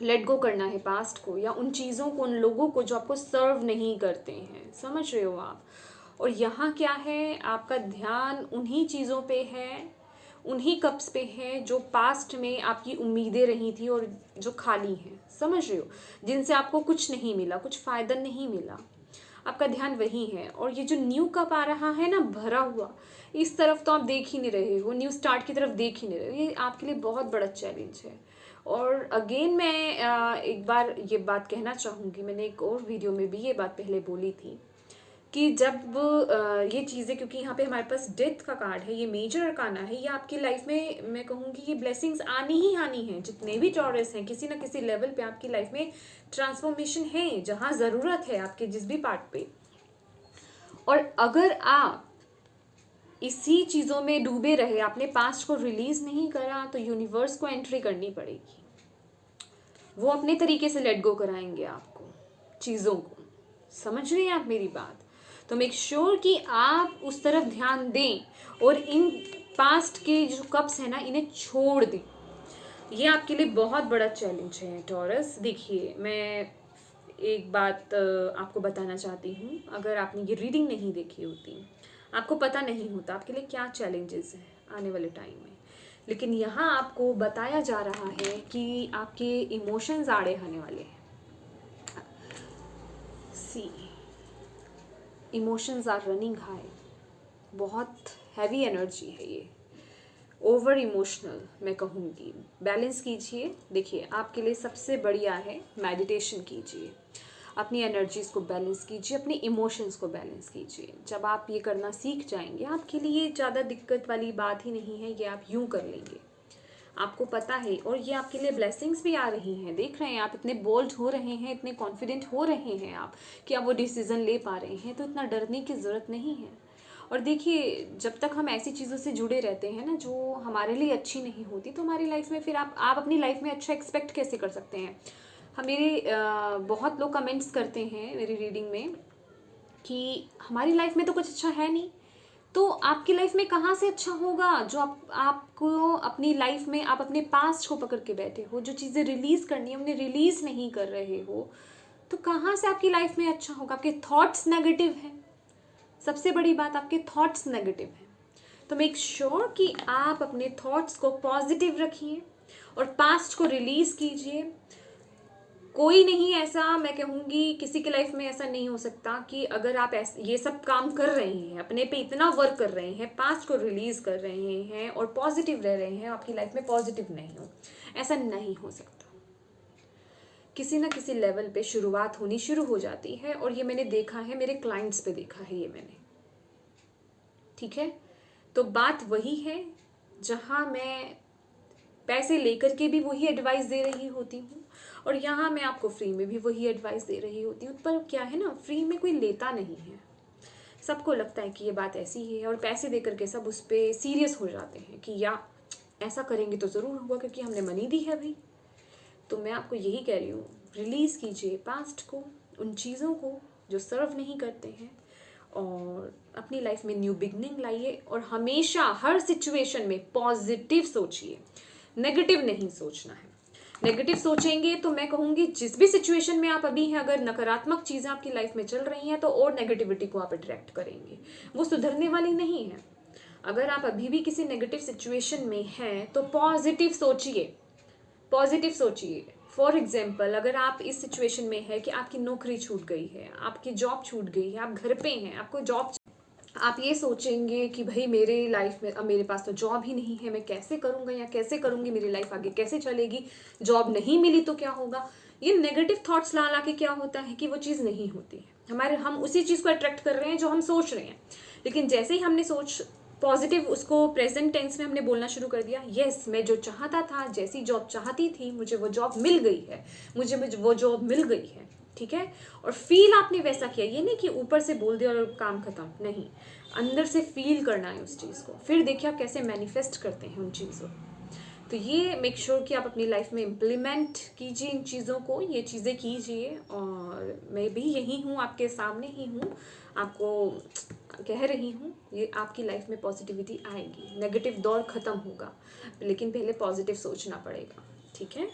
लेट गो करना है पास्ट को, या उन चीज़ों को, उन लोगों को जो आपको सर्व नहीं करते हैं। समझ रहे हो आप? और यहाँ क्या है, आपका ध्यान उन्हीं चीज़ों पे है, उन्हीं कप्स पे है जो पास्ट में आपकी उम्मीदें रही थी और जो खाली हैं। समझ रहे हो? जिनसे आपको कुछ नहीं मिला, कुछ फ़ायदा नहीं मिला, आपका ध्यान वही है। और ये जो न्यू कप आ रहा है ना भरा हुआ, इस तरफ तो आप देख ही नहीं रहे हो, न्यू स्टार्ट की तरफ देख ही नहीं रहे हो। ये आपके लिए बहुत बड़ा चैलेंज है। और अगेन मैं एक बार ये बात कहना चाहूँगी, मैंने एक और वीडियो में भी ये बात पहले बोली थी कि जब ये चीज़ें, क्योंकि यहाँ पे हमारे पास डेथ का कार्ड है, ये मेजर अरकाना है, ये आपकी लाइफ में मैं कहूँगी ये ब्लेसिंग्स आनी ही आनी है। जितने भी टॉरस हैं, किसी ना किसी लेवल पे आपकी लाइफ में ट्रांसफॉर्मेशन है, जहाँ ज़रूरत है आपके जिस भी पार्ट पे। और अगर आप इसी चीज़ों में डूबे रहे, आपने पास्ट को रिलीज़ नहीं करा, तो यूनिवर्स को एंट्री करनी पड़ेगी। वो अपने तरीके से लेट गो कराएंगे आपको चीज़ों को। समझ रहे हैं आप मेरी बात? तो मेक श्योर कि आप उस तरफ ध्यान दें और इन पास्ट के जो कप्स हैं ना, इन्हें छोड़ दें। ये आपके लिए बहुत बड़ा चैलेंज है टॉरस। देखिए, मैं एक बात आपको बताना चाहती हूँ। अगर आपने ये रीडिंग नहीं देखी होती, आपको पता नहीं होता आपके लिए क्या चैलेंजेस हैं आने वाले टाइम में। लेकिन यहाँ आपको बताया जा रहा है कि आपके इमोशंस आड़े आने वाले हैं। सी, इमोशंस आर रनिंग हाई, बहुत हैवी एनर्जी है ये, ओवर इमोशनल मैं कहूँगी। बैलेंस कीजिए। देखिए, आपके लिए सबसे बढ़िया है मेडिटेशन कीजिए, अपनी एनर्जीज़ को बैलेंस कीजिए, अपने इमोशंस को बैलेंस कीजिए। जब आप ये करना सीख जाएंगे, आपके लिए ज़्यादा दिक्कत वाली बात ही नहीं है, ये आप यूँ कर लेंगे, आपको पता है। और ये आपके लिए ब्लेसिंग्स भी आ रही हैं। देख रहे हैं आप इतने बोल्ड हो रहे हैं, इतने कॉन्फिडेंट हो रहे हैं आप कि आप वो डिसीज़न ले पा रहे हैं, तो इतना डरने की ज़रूरत नहीं है। और देखिए, जब तक हम ऐसी चीज़ों से जुड़े रहते हैं ना जो हमारे लिए अच्छी नहीं होती, तो हमारी लाइफ में फिर आप अपनी लाइफ में अच्छा एक्सपेक्ट कैसे कर सकते हैं? हम मेरे बहुत लोग कमेंट्स करते हैं मेरी रीडिंग में कि हमारी लाइफ में तो कुछ अच्छा है नहीं, तो आपकी लाइफ में कहाँ से अच्छा होगा? जो आपको अपनी लाइफ में आप अपने पास्ट को पकड़ के बैठे हो, जो चीज़ें रिलीज़ करनी है उन्हें रिलीज़ नहीं कर रहे हो, तो कहाँ से आपकी लाइफ में अच्छा होगा? आपके थॉट्स नेगेटिव हैं। सबसे बड़ी बात, आपके थॉट्स नेगेटिव हैं। तो मेक श्योर कि आप अपने थॉट्स को पॉजिटिव रखिए और पास्ट को रिलीज़ कीजिए। कोई नहीं ऐसा, मैं कहूँगी किसी की लाइफ में ऐसा नहीं हो सकता कि अगर आप ये सब काम कर रहे हैं, अपने पे इतना वर्क कर रहे हैं, पास्ट को रिलीज कर रहे हैं और पॉजिटिव रह रहे हैं, आपकी लाइफ में पॉजिटिव नहीं हो, ऐसा नहीं हो सकता। किसी ना किसी लेवल पे शुरुआत होनी शुरू हो जाती है, और ये मैंने देखा है, मेरे क्लाइंट्स पे देखा है ये मैंने, ठीक है। तो बात वही है जहाँ मैं पैसे लेकर के भी वही एडवाइस दे रही होती हूँ, और यहाँ मैं आपको फ्री में भी वही एडवाइस दे रही होती हूँ। पर क्या है ना, फ्री में कोई लेता नहीं है, सबको लगता है कि ये बात ऐसी है, और पैसे दे करके सब उस पर सीरियस हो जाते हैं कि या ऐसा करेंगे तो ज़रूर होगा क्योंकि हमने मनी दी है भाई। तो मैं आपको यही कह रही हूँ, रिलीज़ कीजिए पास्ट को, उन चीज़ों को जो सर्व नहीं करते हैं, और अपनी लाइफ में न्यू बिगनिंग लाइए। और हमेशा हर सिचुएशन में पॉजिटिव सोचिए, नेगेटिव नहीं सोचना है। नेगेटिव सोचेंगे तो मैं कहूँगी जिस भी सिचुएशन में आप अभी हैं, अगर नकारात्मक चीज़ें आपकी लाइफ में चल रही हैं तो और नेगेटिविटी को आप अट्रैक्ट करेंगे, वो सुधरने वाली नहीं है। अगर आप अभी भी किसी नेगेटिव सिचुएशन में हैं तो पॉजिटिव सोचिए, पॉजिटिव सोचिए। फॉर एग्जाम्पल, अगर आप इस सिचुएशन में है कि आपकी नौकरी छूट गई है, आपकी जॉब छूट गई है, आप घर पे हैं, आपको जॉब, आप ये सोचेंगे कि भाई मेरे लाइफ में अब मेरे पास तो जॉब ही नहीं है, मैं कैसे करूँगा या कैसे करूँगी, मेरी लाइफ आगे कैसे चलेगी, जॉब नहीं मिली तो क्या होगा। ये नेगेटिव थॉट्स ला के क्या होता है कि वो चीज़ नहीं होती है, हम उसी चीज़ को अट्रैक्ट कर रहे हैं जो हम सोच रहे हैं। लेकिन जैसे ही हमने सोच पॉजिटिव, उसको प्रेजेंट टेंस में हमने बोलना शुरू कर दिया, यस मैं जो चाहता था, जैसी जॉब चाहती थी, मुझे वो जॉब मिल गई है, मुझे वो जॉब मिल गई है, ठीक है। और फील आपने वैसा किया, ये नहीं कि ऊपर से बोल दिया और काम खत्म, नहीं, अंदर से फील करना है उस चीज़ को, फिर देखिए आप कैसे मैनिफेस्ट करते हैं उन चीज़ों। तो ये मेक श्योर कि आप अपनी लाइफ में इम्प्लीमेंट कीजिए इन चीज़ों को, ये चीज़ें कीजिए। और मैं भी यही हूँ, आपके सामने ही हूँ, आपको कह रही हूँ, ये आपकी लाइफ में पॉजिटिविटी आएगी, नेगेटिव दौर ख़त्म होगा, लेकिन पहले पॉजिटिव सोचना पड़ेगा, ठीक है।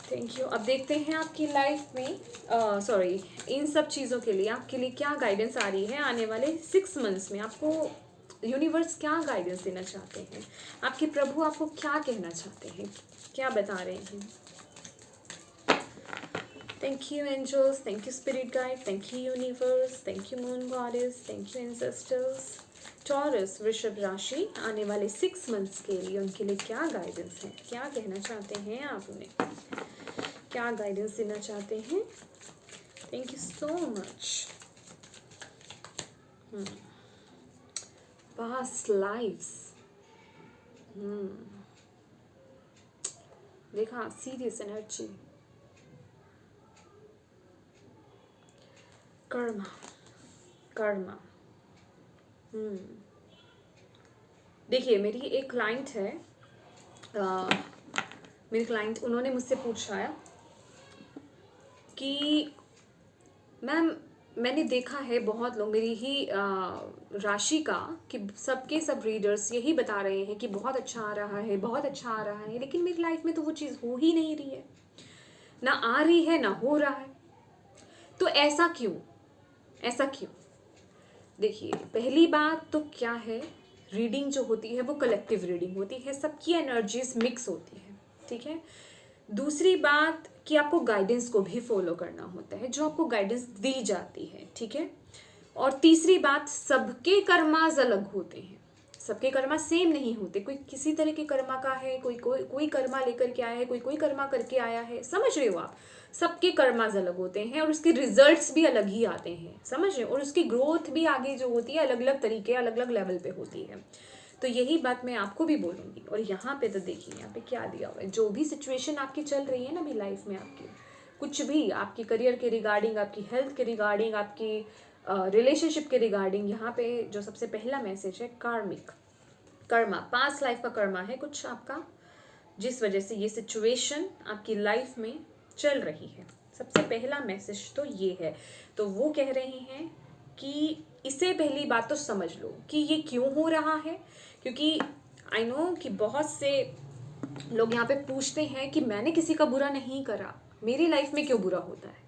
Thank you. अब देखते हैं आपकी लाइफ में सॉरी इन सब चीज़ों के लिए आपके लिए क्या गाइडेंस आ रही है आने वाले 6 मंथ्स में। आपको यूनिवर्स क्या गाइडेंस देना चाहते हैं, आपके प्रभु आपको क्या कहना चाहते हैं, क्या बता रहे हैं। Thank you angels, thank you spirit guide, thank you universe, thank you moon goddess, thank you ancestors. Taurus वृषभ राशि आने वाले 6 मंथ्स के लिए उनके लिए क्या गाइडेंस है, क्या कहना चाहते हैं आप उन्हें, क्या गाइडेंस देना चाहते हैं। Thank you so much. Past lifes, देखा सीरियस एनर्जी, कर्मा, कर्मा। देखिए मेरी एक क्लाइंट है, मेरी क्लाइंट, उन्होंने मुझसे पूछा है कि मैम मैंने देखा है बहुत लोग मेरी ही राशि का, कि सबके सब रीडर्स यही बता रहे हैं कि बहुत अच्छा आ रहा है, बहुत अच्छा आ रहा है, लेकिन मेरी लाइफ में तो वो चीज़ हो ही नहीं रही है, ना आ रही है ना हो रहा है। तो ऐसा क्यों, ऐसा क्यों। देखिए पहली बात तो क्या है, रीडिंग जो होती है वो कलेक्टिव रीडिंग होती है, सबकी एनर्जीज मिक्स होती है, ठीक है। दूसरी बात कि आपको गाइडेंस को भी फॉलो करना होता है, जो आपको गाइडेंस दी जाती है, ठीक है। और तीसरी बात, सबके कर्मास अलग होते हैं, सबके कर्मा सेम नहीं होते, कोई किसी तरह के कर्मा का है, कोई कर्मा लेकर के आया है, कोई कर्मा करके आया है, समझ रहे हो आप। सबके कर्मास अलग होते हैं और उसके रिजल्ट्स भी अलग ही आते हैं, समझ रहे हो। और उसकी ग्रोथ भी आगे जो होती है अलग अलग तरीके, अलग अलग लेवल पे होती है। तो यही बात मैं आपको भी बोलूँगी। और यहाँ पे तो देखिए, यहाँ पे क्या दिया हुआ है, जो भी सिचुएशन आपकी चल रही है ना अभी लाइफ में, आपकी कुछ भी, आपकी करियर के रिगार्डिंग, आपकी हेल्थ के रिगार्डिंग, आपकी रिलेशनशिप के रिगार्डिंग, यहाँ पे जो सबसे पहला मैसेज है कार्मिक, कर्मा, पास्ट लाइफ का कर्मा है कुछ आपका, जिस वजह से ये सिचुएशन आपकी लाइफ में चल रही है। सबसे पहला मैसेज तो ये है। तो वो कह रहे हैं कि इससे पहली बात तो समझ लो कि ये क्यों हो रहा है, क्योंकि आई नो कि बहुत से लोग यहाँ पे पूछते हैं कि मैंने किसी का बुरा नहीं करा, मेरी लाइफ में क्यों बुरा होता है।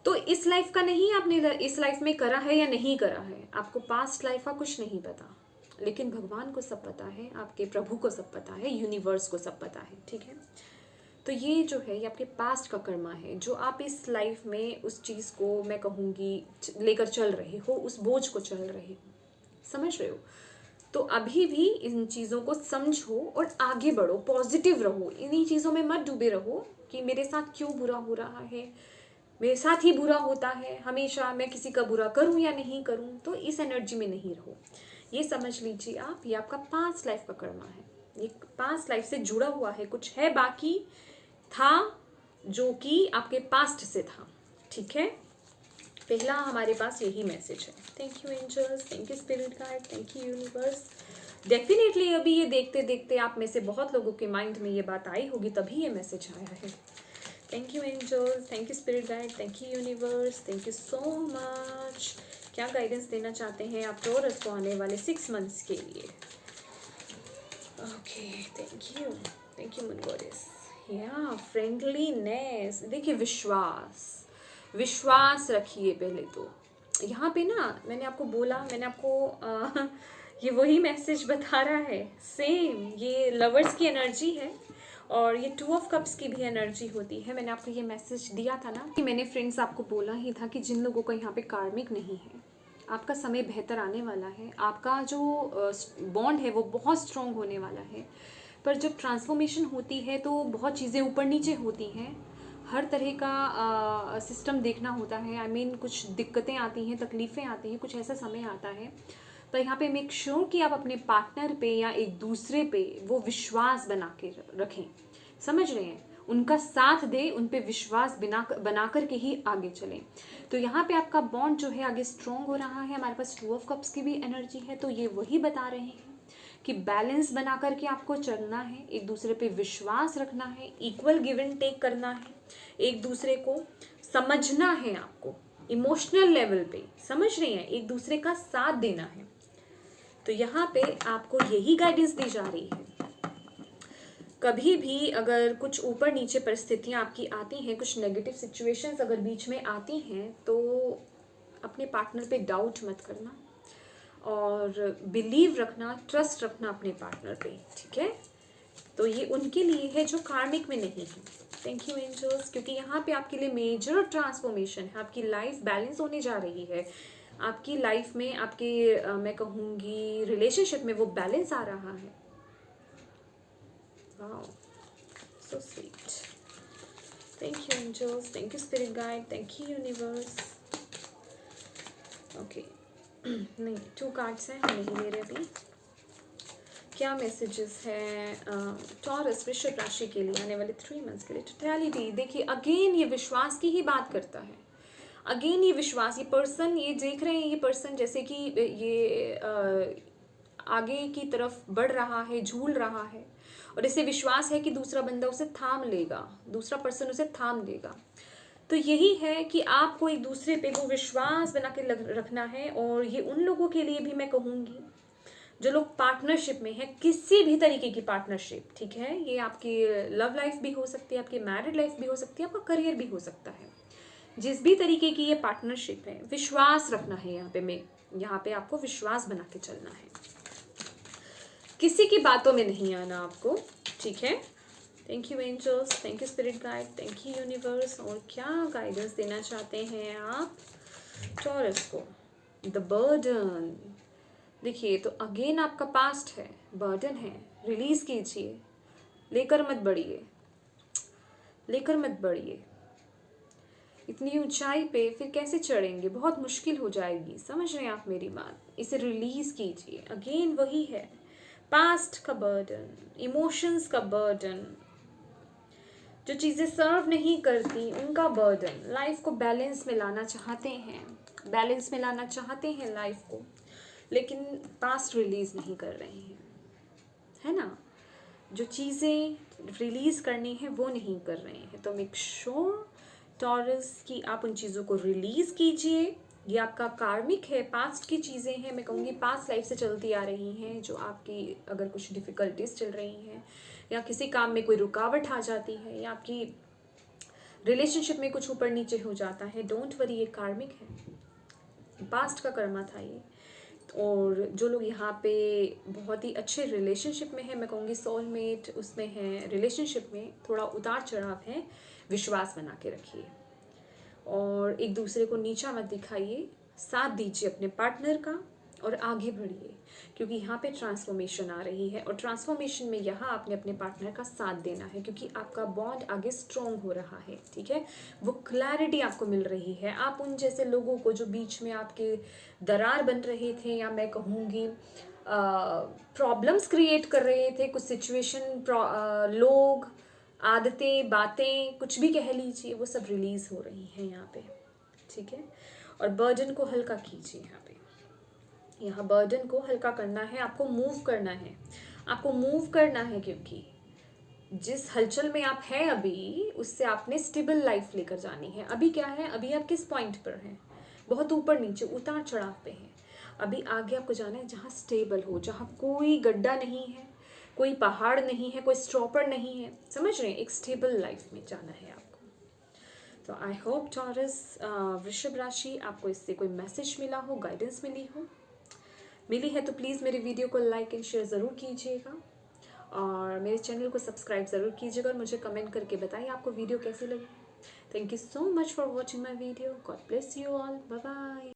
तो इस लाइफ का नहीं, आपने इस लाइफ में करा है या नहीं करा है, आपको पास्ट लाइफ का कुछ नहीं पता, लेकिन भगवान को सब पता है, आपके प्रभु को सब पता है, यूनिवर्स को सब पता है, ठीक है। तो ये जो है ये आपके पास्ट का कर्मा है, जो आप इस लाइफ में उस चीज़ को मैं कहूँगी लेकर चल रहे हो, उस बोझ को चल रहे हो, समझ रहे हो। तो अभी भी इन चीज़ों को समझो और आगे बढ़ो, पॉजिटिव रहो, इन्हीं चीज़ों में मत डूबे रहो कि मेरे साथ क्यों बुरा हो रहा है, मेरे साथ ही बुरा होता है हमेशा, मैं किसी का बुरा करूं या नहीं करूं। तो इस एनर्जी में नहीं रहो, ये समझ लीजिए आप, ये आपका पास्ट लाइफ का कर्मा है, ये पास्ट लाइफ से जुड़ा हुआ है, कुछ है बाकी था जो कि आपके पास्ट से था, ठीक है। पहला हमारे पास यही मैसेज है। Thank you angels, thank you spirit guide, thank you universe. Definitely अभी ये देखते देखते आप में से बहुत लोगों के माइंड में ये बात आई होगी, तभी ये मैसेज आया है। Thank you angels, thank you spirit guide, thank you universe, thank you so much. क्या गाइडेंस देना चाहते हैं आप टॉरस को आने वाले 6 मंथ्स के लिए? Okay, thank you moon goddess. या फ्रेंडलीनेस, देखिए विश्वास रखिए पहले तो। यहाँ पे ना मैंने आपको बोला, मैंने आपको ये वही मैसेज बता रहा है, सेम ये लवर्स की एनर्जी है और ये 2 ऑफ कप्स की भी एनर्जी होती है। मैंने आपको ये मैसेज दिया था ना कि मैंने फ्रेंड्स आपको बोला ही था कि जिन लोगों का यहाँ पे कार्मिक नहीं है, आपका समय बेहतर आने वाला है, आपका जो बॉन्ड है वो बहुत स्ट्रॉन्ग होने वाला है। पर जब ट्रांसफॉर्मेशन होती है तो बहुत चीज़ें ऊपर नीचे होती हैं, हर तरह का सिस्टम देखना होता है। I mean, कुछ दिक्कतें आती हैं, तकलीफ़ें आती हैं, कुछ ऐसा समय आता है। पर यहाँ पे मेक श्योर कि आप अपने पार्टनर पे या एक दूसरे पे वो विश्वास बना के रखें, समझ रहे हैं, उनका साथ दें, उन पे विश्वास बना कर के ही आगे चलें। तो यहाँ पे आपका बॉन्ड जो है आगे स्ट्रॉन्ग हो रहा है। हमारे पास 2 ऑफ कप्स की भी एनर्जी है, तो ये वही बता रहे हैं कि बैलेंस बना करके आपको चलना है, एक दूसरे पे विश्वास रखना है, इक्वल गिव एंड टेक करना है, एक दूसरे को समझना है, आपको इमोशनल लेवल पे समझ रहे हैं, एक दूसरे का साथ देना है। तो यहाँ पे आपको यही गाइडेंस दी जा रही है। कभी भी अगर कुछ ऊपर नीचे परिस्थितियाँ आपकी आती हैं, कुछ नेगेटिव सिचुएशंस अगर बीच में आती हैं, तो अपने पार्टनर पे डाउट मत करना और बिलीव रखना, ट्रस्ट रखना अपने पार्टनर पे, ठीक है। तो ये उनके लिए है जो कार्मिक में नहीं है। थैंक यू एंजल्स, क्योंकि यहाँ पे आपके लिए मेजर ट्रांसफॉर्मेशन है, आपकी लाइफ बैलेंस होने जा रही है, आपकी लाइफ में आपके मैं कहूँगी रिलेशनशिप में वो बैलेंस आ रहा है। Wow, so sweet. Thank you angels, thank you spirit guide, thank you universe. Okay, नहीं 2 कार्ड्स हैं, हम नहीं ले रहे अभी। क्या मैसेजेस हैं टॉरस वृषभ राशि के लिए आने वाले 3 मंथ्स के लिए? टोटलिटी, देखिए अगेन ये विश्वास की ही बात करता है। अगेन ये विश्वास, ये पर्सन, ये देख रहे हैं, ये पर्सन जैसे कि ये आगे की तरफ बढ़ रहा है, झूल रहा है और इसे विश्वास है कि दूसरा बंदा उसे थाम लेगा, दूसरा पर्सन उसे थाम लेगा। तो यही है कि आपको एक दूसरे पे वो विश्वास बना के रखना है। और ये उन लोगों के लिए भी मैं कहूँगी जो लोग पार्टनरशिप में है, किसी भी तरीके की पार्टनरशिप, ठीक है, ये आपकी लव लाइफ भी हो सकती है, आपकी मैरिड लाइफ भी हो सकती है, आपका करियर भी हो सकता है, जिस भी तरीके की ये पार्टनरशिप है, विश्वास रखना है। यहाँ पे आपको विश्वास बना के चलना है, किसी की बातों में नहीं आना आपको, ठीक है। Thank you angels, thank you spirit guide, thank you universe. और क्या गाइडेंस देना चाहते हैं आप टॉरस को? द बर्डन, देखिए तो अगेन आपका पास्ट है, बर्डन है, रिलीज कीजिए, लेकर मत बढ़िए, लेकर मत बढ़िए। इतनी ऊंचाई पे फिर कैसे चढ़ेंगे, बहुत मुश्किल हो जाएगी, समझ रहे हैं आप मेरी बात, इसे रिलीज कीजिए। अगेन वही है, पास्ट का बर्डन, इमोशंस का बर्डन, जो चीज़ें सर्व नहीं करती उनका बर्डन। लाइफ को बैलेंस में लाना चाहते हैं, बैलेंस में लाना चाहते हैं लाइफ को, लेकिन पास्ट रिलीज नहीं कर रहे हैं, है ना, जो चीज़ें रिलीज करनी है वो नहीं कर रहे हैं। तो मेक श्योर टॉरस कि आप उन चीज़ों को रिलीज कीजिए। ये आपका कार्मिक है, पास्ट की चीज़ें हैं, मैं कहूँगी पास्ट लाइफ से चलती आ रही हैं, जो आपकी अगर कुछ डिफ़िकल्टीज चल रही हैं या किसी काम में कोई रुकावट आ जाती है या आपकी रिलेशनशिप में कुछ ऊपर नीचे हो जाता है, डोंट वरी, ये कार्मिक है, पास्ट का कर्मा था ये। और जो लोग यहाँ पे बहुत ही अच्छे रिलेशनशिप में है, मैं कहूँगी सोलमेट उसमें है, रिलेशनशिप में थोड़ा उतार चढ़ाव है, विश्वास बना के रखिए और एक दूसरे को नीचा मत दिखाइए, साथ दीजिए अपने पार्टनर का और आगे बढ़िए, क्योंकि यहाँ पे ट्रांसफॉर्मेशन आ रही है और ट्रांसफॉर्मेशन में यहाँ आपने अपने पार्टनर का साथ देना है, क्योंकि आपका बॉन्ड आगे स्ट्रॉन्ग हो रहा है, ठीक है। वो क्लैरिटी आपको मिल रही है। आप उन जैसे लोगों को जो बीच में आपके दरार बन रहे थे, या मैं कहूँगी प्रॉब्लम्स क्रिएट कर रहे थे, कुछ सिचुएशन, लोग, आदतें, बातें, कुछ भी कह लीजिए, वो सब रिलीज हो रही हैं यहाँ पे, ठीक है। और बर्डन को हल्का कीजिए। यहाँ बर्डन को हल्का करना है, आपको मूव करना है, आपको मूव करना है, क्योंकि जिस हलचल में आप हैं अभी, उससे आपने स्टेबल लाइफ लेकर जानी है। अभी क्या है, अभी आप किस पॉइंट पर हैं, बहुत ऊपर नीचे उतार चढ़ाव पे हैं। अभी आगे आपको जाना है जहाँ स्टेबल हो, जहाँ कोई गड्ढा नहीं है, कोई पहाड़ नहीं है, कोई स्टॉपर नहीं है, समझ रहे हैं, एक स्टेबल लाइफ में जाना है आपको। तो आई होप टॉरस, वृषभ राशि, आपको इससे कोई मैसेज मिला हो, गाइडेंस मिली है तो प्लीज़ मेरे वीडियो को लाइक एंड शेयर ज़रूर कीजिएगा और मेरे चैनल को सब्सक्राइब ज़रूर कीजिएगा और मुझे कमेंट करके बताइए आपको वीडियो कैसी लगी। Thank you so much for watching my video. God bless you all. Bye bye.